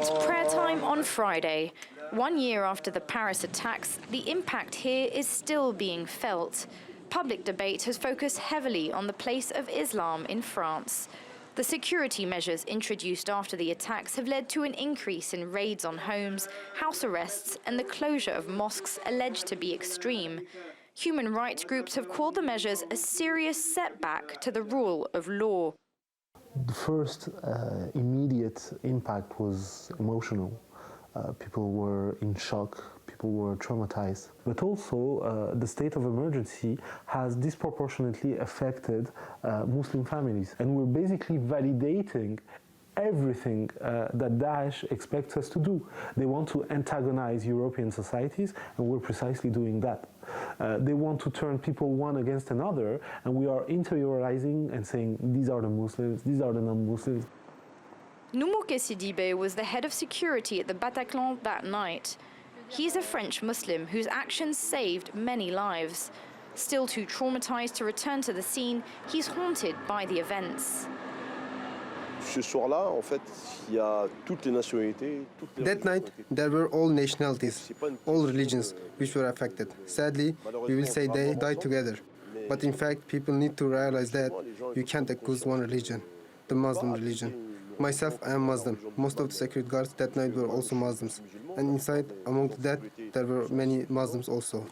It's prayer time on Friday. 1 year after the Paris attacks, the impact here is still being felt. Public debate has focused heavily on the place of Islam in France. The security measures introduced after the attacks have led to an increase in raids on homes, house arrests, and the closure of mosques alleged to be extreme. Human rights groups have called the measures a serious setback to the rule of law. The first immediate impact was emotional. People were in shock, people were traumatized. But also, the state of emergency has disproportionately affected Muslim families. And we're basically validating everything that Daesh expects us to do. They want to antagonize European societies, and we're precisely doing that. They want to turn people one against another, and we are interiorizing and saying, these are the Muslims, these are the non-Muslims. Noumouké Sidibé was the head of security at the Bataclan that night. He's a French Muslim whose actions saved many lives. Still too traumatized to return to the scene, he's haunted by the events. That night, there were all nationalities, all religions which were affected. Sadly, we will say they died together. But in fact, people need to realize that you can't accuse one religion, the Muslim religion. Myself, I am Muslim. Most of the security guards that night were also Muslims. And inside, among that, there were many Muslims also.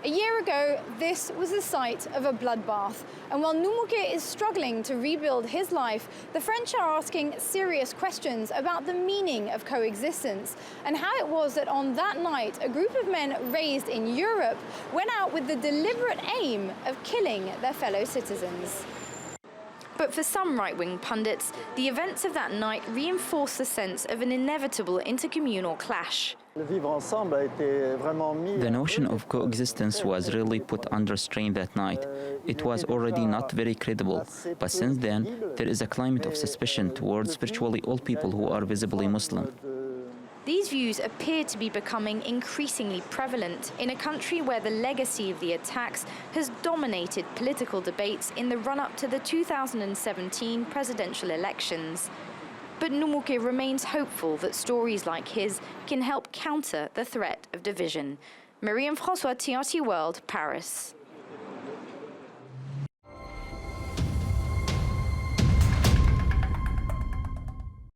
A year ago, this was the site of a bloodbath. And while Noumouké is struggling to rebuild his life, the French are asking serious questions about the meaning of coexistence and how it was that on that night, a group of men raised in Europe went out with the deliberate aim of killing their fellow citizens. But for some right-wing pundits, the events of that night reinforce the sense of an inevitable intercommunal clash. The notion of coexistence was really put under strain that night. It was already not very credible, but since then, there is a climate of suspicion towards virtually all people who are visibly Muslim. These views appear to be becoming increasingly prevalent in a country where the legacy of the attacks has dominated political debates in the run-up to the 2017 presidential elections. But Noumouké remains hopeful that stories like his can help counter the threat of division. Myriam Francois, TRT World, Paris.